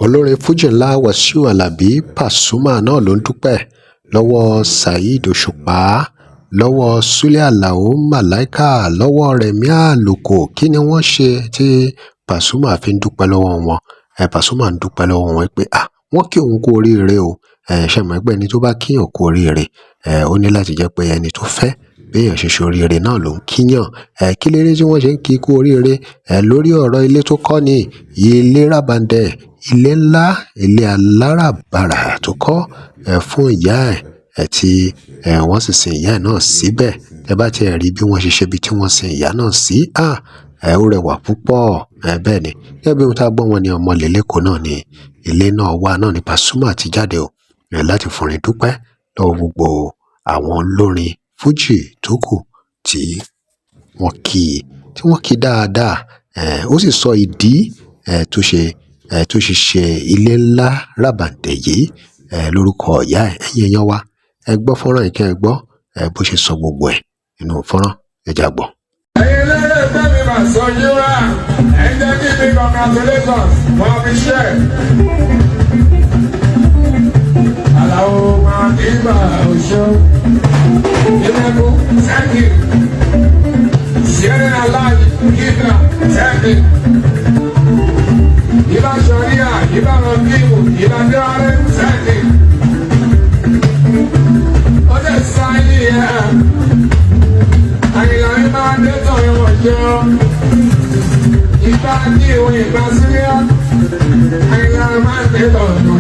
olórin fújì ńlá Wasiu Alabi Pasuma náà ló ń dúpẹ́ lọ́wọ́ Saheed Òṣùpá, lọ́wọ́ Sule Alao Malaika, lọ́wọ́ Rẹ̀mí Àlùkò. Kí ni wọ́n ṣe tí Pasuma fi ń dúpẹ́ lọ́wọ́ wọn? Pasuma ń dúpẹ́ lọ́wọ́ wọn pé wọ́n kí òun kú oríire o. Ṣẹ̀mọ̀ ẹgbẹ́ ẹni tó bá kíyàn kú oríire ó ní láti jẹ́ pé ẹni tó fẹ́ béèyàn ṣe ṣe oríire náà ló ń kíyàn. Kí lérè tí wọ́n ṣe ń kí kú oríire lórí ọ̀rọ̀ ilé tó kọ́ ni ilé rábàndẹ̀, ilé ńlá, ilé aláràbarà tó kọ́ fún ìyá ẹ̀ tí wọ́n sì sin ìyá ẹ̀ náà síbẹ̀. Ẹ bá ti rí bí wọ́n ṣe ṣe bí tí wọ́n sin ìyá náà sí, ó rẹwà púpọ̀. Bẹ́ẹ̀ ni gẹ́gẹ́ bí ohun tá a gbọ́ wọn ní ọmọ lẹ́lẹ́kọ̀ọ́ náà ni ilé náà wà náà ní Pasuma ti jáde o láti forin dúpẹ́ lọ́wọ́ gbogbo àwọn olórin fújì tó kù tí wọ́n kí dáadáa. Ó sì sọ ìdí tó ṣe ṣe ilé ńlá rábàndẹ̀ yìí lórúkọ ìyá ẹ̀. Ẹ̀yin èèyàn wa ẹ gbọ́ fọ́nrán yìí kẹ́ ẹ gbọ́ bó ṣe sọ gbogbo ẹ̀ nínú fọ́nrán ẹ já gbọ́. ẹ̀yin lẹ́yìn ẹgbẹ́ mi máa sọ yín wá ẹ jẹ́ kí mi congratulations for the share. Alao máa kí bá oṣù ìlẹ́kù thank you. Sierra Alive Kidna thank you. Ìbá Sharia, ìbá Rọ̀bíù, ìbá Dẹ́wàrẹ́ thank you. Ó jẹ́ sáyé ẹ̀. Àyìnlá mi máa dé tán ìwọ̀n jọ. Ìgbà ní ìwọ̀n ìgbà síríà. Àyìnlá máa dé tán ìwọ̀n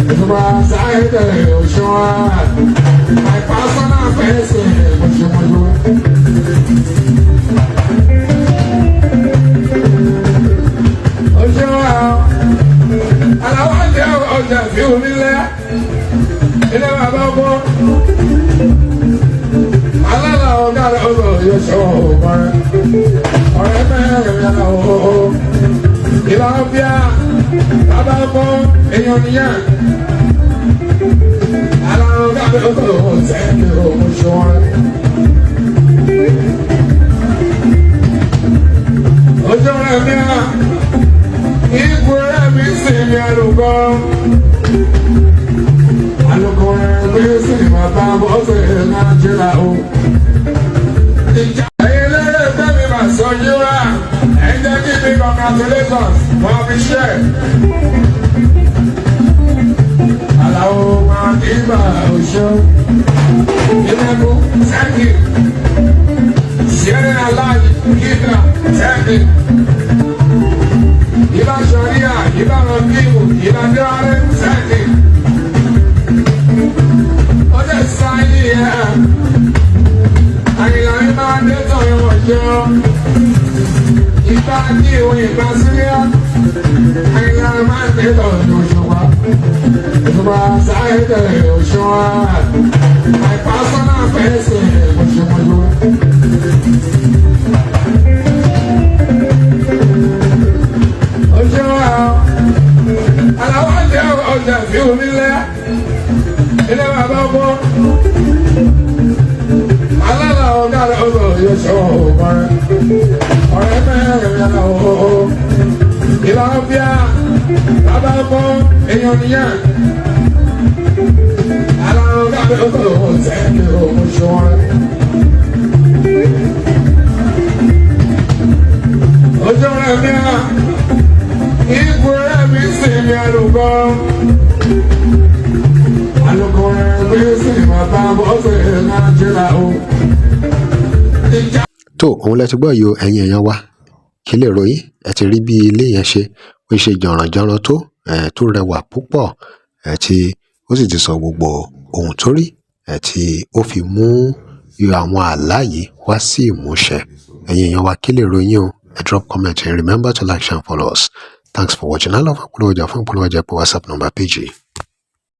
Òṣùpá sáyé tẹ̀lé Òṣùwà. My personal person Òṣùmọ̀jọ́. Òṣùwà aláwọ̀ jẹ́ ọjà fi omi lẹ́. Ilé bàbá ọkọ̀. Alala ọ̀gá rẹ̀ ọ̀rọ̀ yóò ṣọ́ ọ̀rẹ́. Ọ̀rẹ́ mẹ́rin yàrá ọ̀họ̀. Ìlànà bíà bàbá ọkọ̀ èèyàn nìyẹn. Alala ọ̀gá rẹ̀ ọ̀rọ̀ sẹ́yìn ọ̀hún ṣọ́ọ́rẹ́. Ojú ọ̀rẹ́ mi à, ikú rẹ̀ mi sì ní àlùkò. Àlùkò rẹ̀ mi sì bàbá bọ́sẹ̀ náà jẹ́ra o. Ẹ̀yin lẹ́yìn ẹgbẹ́ mi máa sọ yín wá ẹ jẹ́ kí mi congratulations for the share. Alao máa kí bá oṣù ìlẹ́kù thank you. Sierra Alive Kidna thank you. Ìbá Sharia, ìbá Rọ̀bíù, ìbá Dẹ́wàrẹ́ thank you. Ó jẹ́ sáyé ẹ̀. Àyìnlá mi máa dé tán ìwọ̀n jọ. Ìgbà ní ìwọ̀n ìgbà síríà. Àyìnlá máa dé tán Òṣùpá. Òṣùpá sáyé tẹ̀lé Òṣùwà. My personal person Òṣùmọ̀jọ́. Òṣùwà aláwọ̀ jẹ́ ọjà fi omi lẹ́. Ilé bàbá ọkọ̀. Alala ọ̀gá rẹ̀ ọ̀rọ̀ yóò ṣọ́ ọ̀rẹ́. Ọ̀rẹ́ mẹ́rin yàrá ọ̀họ̀. Ìlànà bíà bàbá ọkọ̀ èèyàn nìyẹn. Alala ọ̀gá rẹ̀ ọ̀rọ̀ sẹ́yìn ọ̀hún ṣọ́ọ́rẹ́. Ojú ọ̀rẹ́ mi à, ikú rẹ̀ mi sì ní àlùkò. Àlùkò rẹ̀ mi sì bàbá bọ́sẹ̀ náà jẹ́ra o. Tó òun lẹ ti gbọ́ yìí o ẹ̀yin èèyàn wa kí lè ròyìn ẹ ti rí bí ilé yẹn ṣe ó ṣe jọ̀rànjọ̀ràn tó rẹwà púpọ̀ tí ó sì ti sọ gbogbo ohun tó rí tí ó fi mú àwọn àlá yìí wá sí ìmúṣẹ. Ẹ̀yin èèyàn wa kí lè ròyìn o ẹ drop comment and remember to like, share and follow us. Thanks for watching. I love ìpolówó ọjà fún ìpolówó ọjà pé WhatsApp number page.